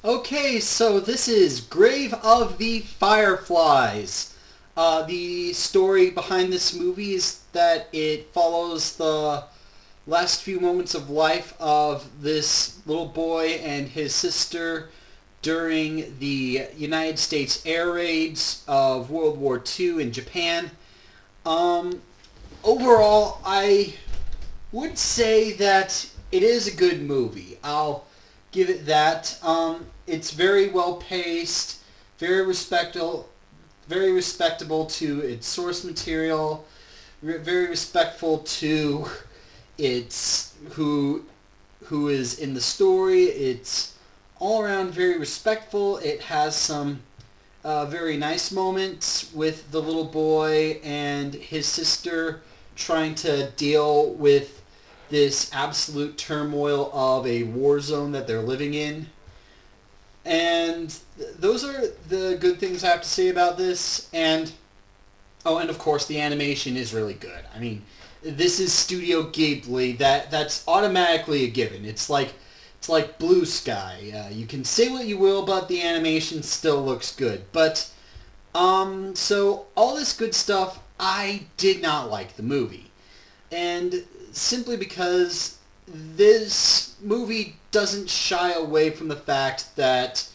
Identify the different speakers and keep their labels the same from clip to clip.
Speaker 1: Okay, so this is Grave of the Fireflies. The story behind this movie is that it follows the last few moments of life of this little boy and his sister during the United States air raids of World War II in Japan. Um, Overall, I would say that it is a good movie. I'll give it that. It's very well paced, very respectable to its source material, very respectful to its who is in the story. It's all around very respectful. It has some very nice moments with the little boy and his sister trying to deal with this absolute turmoil of a war zone that they're living in. And those are the good things I have to say about this. And oh, and of course the animation is really good. I mean, this is Studio Gheibli. That's automatically a given. It's like Blue Sky. You can say what you will, but the animation still looks good. But so all this good stuff, I did not like the movie, and simply because this movie doesn't shy away from the fact that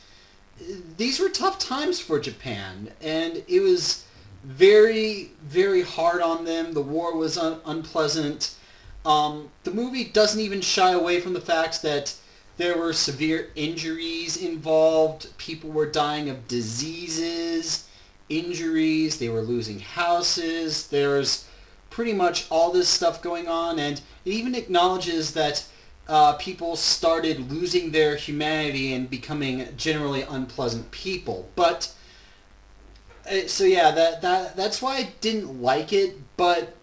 Speaker 1: these were tough times for Japan, and it was very, very hard on them. The war was unpleasant. The movie doesn't even shy away from the fact that there were severe injuries involved. People were dying of diseases, injuries. They were losing houses. There's pretty much all this stuff going on, and it even acknowledges that people started losing their humanity and becoming generally unpleasant people. But so yeah, that's why I didn't like it. But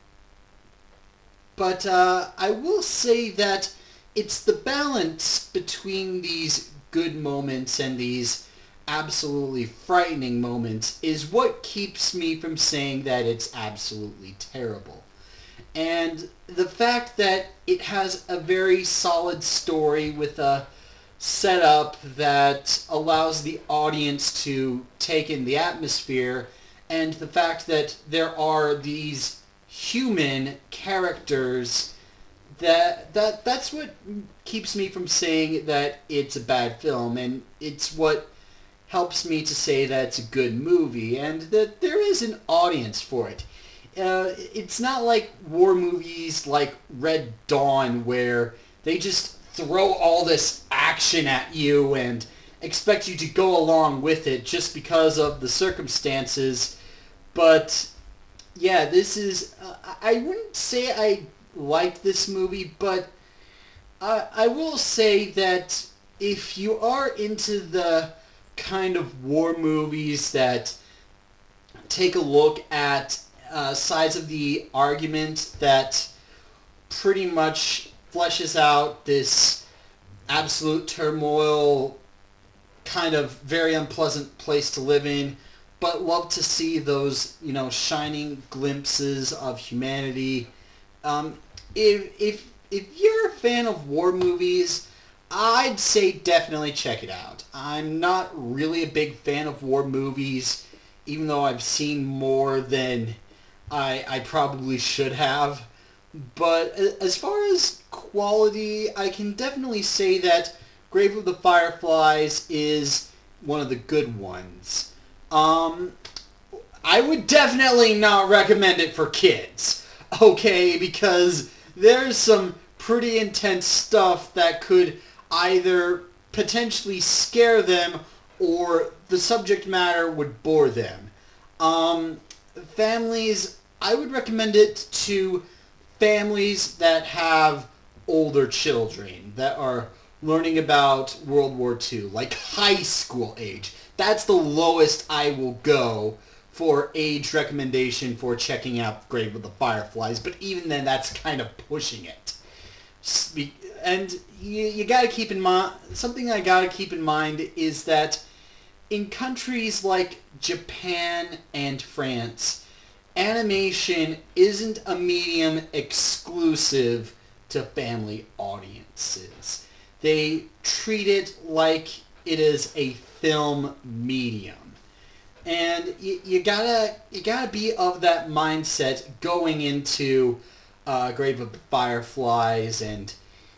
Speaker 1: I will say that it's the balance between these good moments and these absolutely frightening moments is what keeps me from saying that it's absolutely terrible. And the fact that it has a very solid story with a setup that allows the audience to take in the atmosphere, and the fact that there are these human characters, that's what keeps me from saying that it's a bad film, and it's what helps me to say that it's a good movie and that there is an audience for it. It's not like war movies like Red Dawn where they just throw all this action at you and expect you to go along with it just because of the circumstances. But yeah, this is... I wouldn't say I like this movie, but I will say that if you are into the kind of war movies that take a look at sides of the argument that pretty much fleshes out this absolute turmoil, kind of very unpleasant place to live in, but love to see those, shining glimpses of humanity. If you're a fan of war movies, I'd say definitely check it out. I'm not really a big fan of war movies, even though I've seen more than I probably should have. But as far as quality, I can definitely say that Grave of the Fireflies is one of the good ones. I would definitely not recommend it for kids, okay, because there's some pretty intense stuff that could either potentially scare them or the subject matter would bore them. Families, I would recommend it to families that have older children that are learning about World War II, like high school age. That's the lowest I will go for age recommendation for checking out Grave of the Fireflies, but even then that's kind of pushing it. And you got to keep in mind, something I got to keep in mind is that in countries like Japan and France, animation isn't a medium exclusive to family audiences. They treat it like it is a film medium. And you gotta be of that mindset going into Grave of the Fireflies and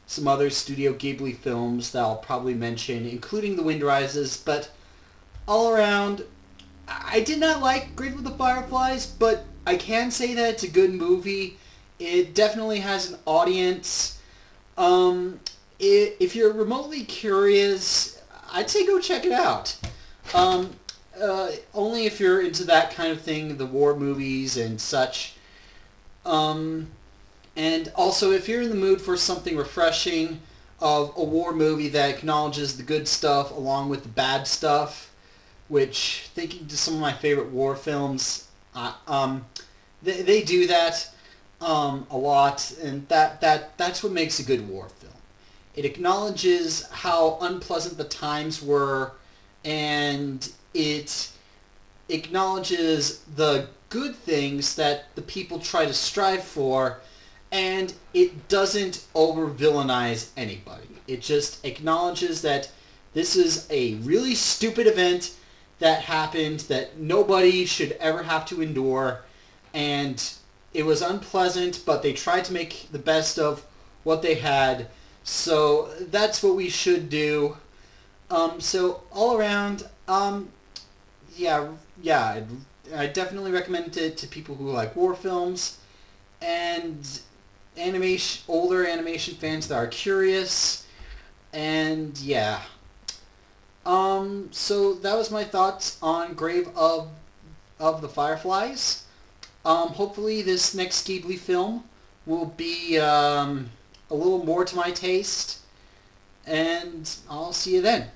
Speaker 1: some other Studio Ghibli films that I'll probably mention, including The Wind Rises. But all around, I did not like Grave of the Fireflies, but I can say that it's a good movie. It definitely has an audience. If you're remotely curious, I'd say go check it out. Only if you're into that kind of thing, the war movies and such. And also, if you're in the mood for something refreshing of a war movie that acknowledges the good stuff along with the bad stuff, which, thinking to some of my favorite war films, they do that a lot, and that's what makes a good war film. It acknowledges how unpleasant the times were, and it acknowledges the good things that the people try to strive for, and it doesn't over-villainize anybody. It just acknowledges that this is a really stupid event that happened that nobody should ever have to endure, and it was unpleasant, but they tried to make the best of what they had, so that's what we should do. So all around, yeah, I definitely recommend it to people who like war films and older animation fans that are curious, and yeah. So that was my thoughts on Grave of the Fireflies. Hopefully this next Gheibli film will be a little more to my taste, and I'll see you then.